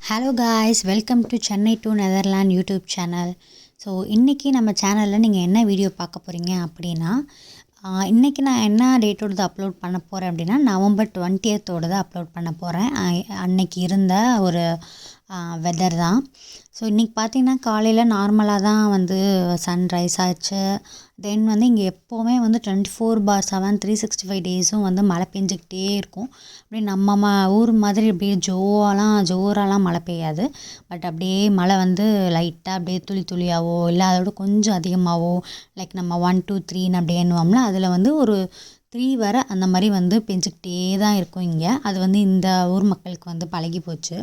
Hello guys, welcome to Chennai to Netherland YouTube channel. So இன்றைக்கி நம்ம சேனலில் நீங்கள் என்ன வீடியோ பார்க்க போகிறீங்க அப்படின்னா, இன்றைக்கி நான் என்ன டேட்டோடது அப்லோட் பண்ண போகிறேன் அப்படின்னா நவம்பர் 20th அப்லோட் பண்ண போகிறேன். அன்னைக்கு இருந்த ஒரு வெதர் தான். ஸோ இன்றைக்கி பார்த்திங்கன்னா காலையில் நார்மலாக தான் வந்து சன்ரைஸ் ஆச்சு. தென் வந்து இங்கே எப்போவுமே வந்து 24/7 365 டேஸும் வந்து மழை பெஞ்சிக்கிட்டே இருக்கும். அப்படியே நம்ம ஊர் மாதிரி அப்படியே ஜோராலாம் மழை பெய்யாது. பட் அப்படியே மழை வந்து லைட்டாக அப்படியே துளி துளியாவோ இல்லை அதோட கொஞ்சம் அதிகமாகவோ, லைக் நம்ம 1 2 3ன்னு அப்படியே எண்ணுவோம்ல, அதில் வந்து ஒரு 3 வரை அந்த மாதிரி வந்து பெஞ்சிக்கிட்டே தான் இருக்கும் இங்கே. அது வந்து இந்த ஊர் மக்களுக்கு வந்து பழகி போச்சு.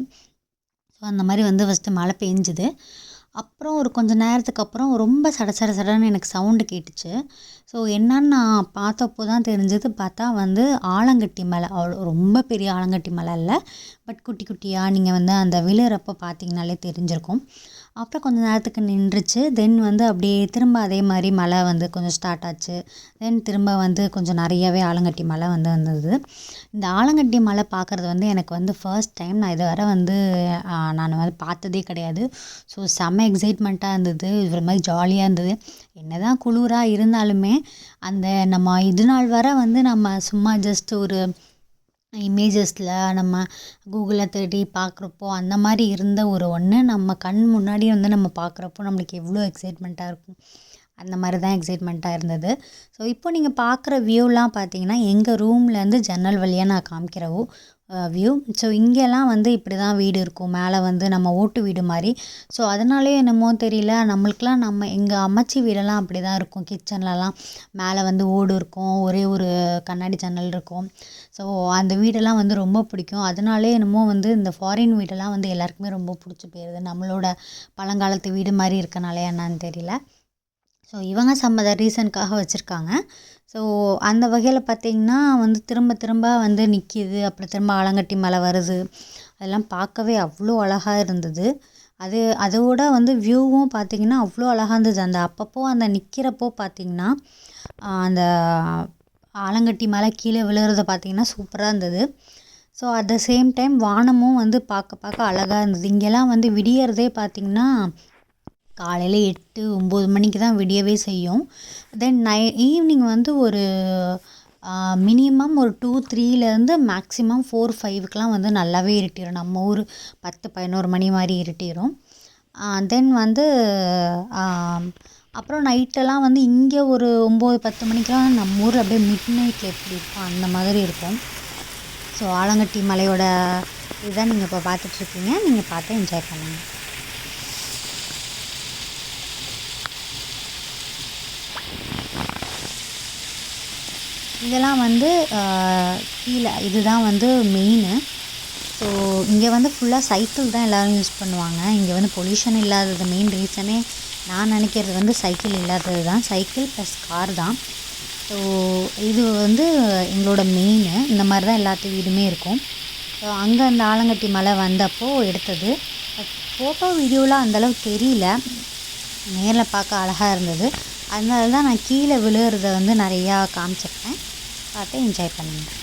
ஸோ அந்த மாதிரி வந்து ஃபஸ்ட்டு மழை பெஞ்சுது. அப்புறம் ஒரு கொஞ்சம் நேரத்துக்கு அப்புறம் ரொம்ப சடன்னு எனக்கு சவுண்டு கேட்டுச்சு. ஸோ என்னன்னு நான் பார்த்தப்போ தான் தெரிஞ்சது. பார்த்தா வந்து ஆலங்கட்டி மலை. ரொம்ப பெரிய ஆலங்கட்டி மலை இல்லை, பட் குட்டி குட்டியாக நீங்கள் வந்து அந்த விழுறப்போ பார்த்தீங்கனாலே தெரிஞ்சிருக்கும். அப்புறம் கொஞ்சம் நேரத்துக்கு நின்றுச்சு. தென் வந்து அப்படியே திரும்ப அதே மாதிரி மழை வந்து கொஞ்சம் ஸ்டார்ட் ஆச்சு. தென் திரும்ப வந்து கொஞ்சம் நிறையவே ஆலங்கட்டி மழை வந்து வந்தது. இந்த ஆலங்கட்டி மலை பார்க்குறது வந்து எனக்கு வந்து ஃபர்ஸ்ட் டைம். நான் இதுவரை வந்து நான் வந்து பார்த்ததே கிடையாது. ஸோ செம்ம எக்ஸைட்மெண்ட்டாக இருந்தது. ஒரு மாதிரி ஜாலியாக இருந்தது. என்ன தான் குளிராக இருந்தாலுமே அந்த நம்ம இது நாள் வரை வந்து நம்ம சும்மா ஜஸ்ட் ஒரு இமேஜஸில் நம்ம கூகுளில் தேடி பார்க்குறப்போ அந்த மாதிரி இருந்த ஒன்று நம்ம கண் முன்னாடி வந்து நம்ம பார்க்குறப்போ நம்மளுக்கு எவ்வளோ எக்ஸைட்மெண்ட்டாக இருக்கும். அந்த மாதிரி தான் எக்ஸைட்மெண்ட்டாக இருந்தது. ஸோ இப்போ நீங்கள் பார்க்குற வியூலாம் பார்த்தீங்கன்னா எங்கள் ரூம்லேருந்து ஜன்னல் வழியாக நான் காமிக்கிற வியூ. ஸோ இங்கெல்லாம் வந்து இப்படி தான் வீடு இருக்கும். மேலே வந்து நம்ம ஓட்டு வீடு மாதிரி. ஸோ அதனாலே என்னமோ தெரியல, நம்மளுக்கெலாம் எங்கள் அம்மாச்சி வீடெல்லாம் அப்படி தான் இருக்கும். கிச்சன்லலாம் மேலே வந்து ஓடு இருக்கும், ஒரே ஒரு கண்ணாடி ஜன்னல் இருக்கும். ஸோ அந்த வீடெல்லாம் வந்து ரொம்ப பிடிக்கும். அதனாலே என்னமோ வந்து இந்த ஃபாரின் வீடெல்லாம் வந்து எல்லாருக்குமே ரொம்ப பிடிச்சி போயிடுது. நம்மளோட பழங்காலத்து வீடு மாதிரி இருக்கனாலே என்னன்னு தெரியல. ஸோ இவங்க சம்மத ரீசனுக்காக வச்சுருக்காங்க. ஸோ அந்த வகையில் பார்த்திங்கன்னா வந்து திரும்ப வந்து நிற்கிது. அப்புறம் திரும்ப ஆலங்கட்டி மலை வருது. அதெல்லாம் பார்க்கவே அவ்வளோ அழகாக இருந்தது. அதோட வந்து வியூவும் பார்த்திங்கன்னா அவ்வளோ அழகாக இருந்தது. அந்த அப்பப்போ அந்த நிற்கிறப்போ பார்த்திங்கன்னா அந்த ஆலங்கட்டி மலை கீழே விழுகிறத பார்த்திங்கன்னா சூப்பராக இருந்தது. So at the same time வானமும் வந்து பார்க்க அழகாக இருந்தது. இங்கெல்லாம் வந்து விடியறதே பார்த்திங்கன்னா காலையில் 8 9 மணிக்கு தான் விடியவே செய்யும். தென் ஈவினிங் வந்து ஒரு மினிமம் ஒரு 2 3லேருந்து மேக்ஸிமம் 4 5க்கெலாம் வந்து நல்லாவே இருட்டிடும். நம்ம ஊர் 10 11 மணி மாதிரி இருட்டிடும். தென் வந்து அப்புறம் நைட்டெல்லாம் வந்து இங்கே ஒரு 9 10 மணிக்கெலாம் நம்ம ஊர் அப்படியே மிட் நைட்டில் எப்படி இருக்கும் அந்த மாதிரி இருக்கும். ஸோ ஆலங்கட்டி மலையோட இதுதான் நீங்கள் இப்போ பார்த்துட்ருக்கீங்க. நீங்கள் பார்த்து என்ஜாய் பண்ணுங்கள். இதெல்லாம் வந்து கீழே இதுதான் வந்து மெயினு. ஸோ இங்கே வந்து ஃபுல்லாக சைக்கிள் தான் எல்லோரும் யூஸ் பண்ணுவாங்க. இங்கே வந்து பொல்யூஷன் இல்லாதது மெயின் ரீசனே நான் நினைக்கிறது வந்து சைக்கிள் இல்லாதது தான். சைக்கிள் ப்ளஸ் கார் தான். ஸோ இது வந்து எங்களோட மெயினு. இந்த மாதிரி தான் எல்லாத்து வீடுமே இருக்கும். ஸோ அங்கே அந்த ஆலங்கட்டி மலை வந்தப்போ எடுத்தது. ஃபோட்டோ வீடியோவில் அந்தளவுக்கு தெரியல, நேரில் பார்க்க அழகாக இருந்தது. அதனால தான் நான் கீழே விழுகிறத வந்து நிறையா காமிச்சிருப்பேன். பார்த்து என்ஜாய் பண்ணுங்கள்.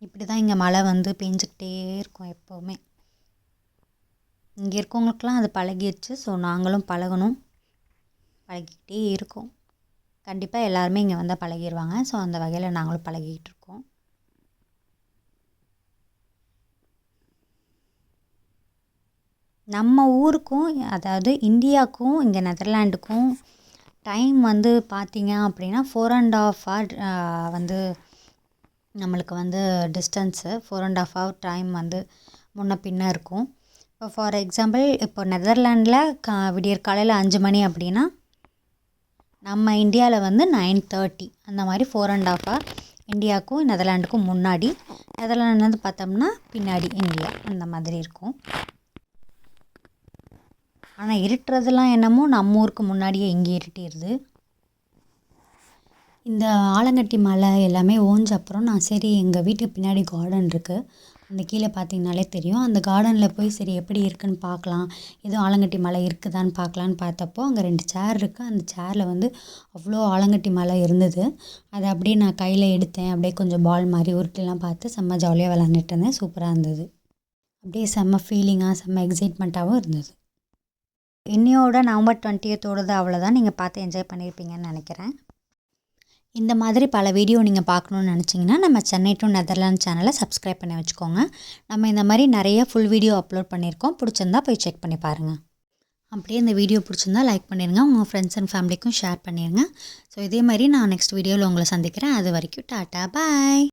இப்படி தான் இங்கே மழை வந்து பெஞ்சிக்கிட்டே இருக்கும் எப்போவுமே. இங்கே இருக்கவங்களுக்கெலாம் அது பழகிடுச்சு. ஸோ நாங்களும் பழகிக்கிட்டே இருக்கோம். கண்டிப்பாக எல்லாருமே இங்கே வந்தால் பழகிடுவாங்க. ஸோ அந்த வகையில் நாங்களும் பழகிக்கிட்டு இருக்கோம். நம்ம ஊருக்கும் அதாவது இந்தியாவுக்கும் இங்கே நெதர்லாண்டுக்கும் டைம் வந்து பார்த்திங்க அப்படின்னா 4.5 hour வந்து நம்மளுக்கு வந்து டிஸ்டன்ஸு 4.5 hour டைம் வந்து முன்ன பின்ன இருக்கும். இப்போ ஃபார் எக்ஸாம்பிள் இப்போ நெதர்லாண்டில் விடியற் காலையில் 5 மணி அப்படின்னா நம்ம இந்தியாவில் வந்து 9:30 அந்த மாதிரி 4.5 hour இந்தியாவுக்கும் நெதர்லாண்டுக்கும் முன்னாடி, நெதர்லாண்ட்லேருந்து பார்த்தோம்னா பின்னாடி இந்தியா அந்த மாதிரி இருக்கும். ஆனால் இருட்டுறதுலாம் என்னமோ நம்ம ஊருக்கு முன்னாடியே இங்கே இருட்டிடுது. இந்த ஆலங்கட்டி மலை எல்லாமே ஓஞ்ச அப்புறம் நான் சரி எங்கள் வீட்டுக்கு பின்னாடி கார்டன் இருக்குது, அந்த கீழே பார்த்தீங்கனாலே தெரியும். அந்த கார்டனில் போய் சரி எப்படி இருக்குன்னு பார்க்கலாம், எதுவும் ஆலங்கட்டி மலை இருக்குதான்னு பார்க்கலான்னு பார்த்தப்போ அங்கே 2 சேர் இருக்குது. அந்த சேரில் வந்து அவ்வளோ ஆலங்கட்டி மலை இருந்தது. அதை அப்படியே நான் கையில் எடுத்தேன். அப்படியே கொஞ்சம் பால் மாதிரி உருட்டிலாம் பார்த்து செம்ம ஜாலியாக விளாண்டுட்டு இருந்தேன். சூப்பராக இருந்தது. அப்படியே செம்ம ஃபீலிங்காக செம்ம எக்ஸைட்மெண்ட்டாகவும் இருந்தது. இன்னையோட நவம்பர் 20th அவ்வளோதான். நீங்கள் பார்த்து என்ஜாய் பண்ணியிருப்பீங்கன்னு நினைக்கிறேன். இந்த மாதிரி பல வீடியோ நீங்கள் பார்க்கணுன்னு நினச்சிங்கன்னா நம்ம சென்னை டு நெதர்லாண்ட் சேனலை சப்ஸ்கிரைப் பண்ணி வச்சுக்கோங்க. நம்ம இந்த மாதிரி நிறைய ஃபுல் வீடியோ அப்லோட் பண்ணியிருக்கோம். பிடிச்சிருந்தா போய் செக் பண்ணி பாருங்கள். அப்படியே இந்த வீடியோ பிடிச்சிருந்தா லைக் பண்ணிடுங்க, உங்கள் ஃப்ரெண்ட்ஸ் அண்ட் ஃபேமிலிக்கும் ஷேர் பண்ணிடுங்க. ஸோ இதே மாதிரி நான் நெக்ஸ்ட் வீடியோவில் உங்களை சந்திக்கிறேன். அது வரைக்கும் டாட்டா பாய்.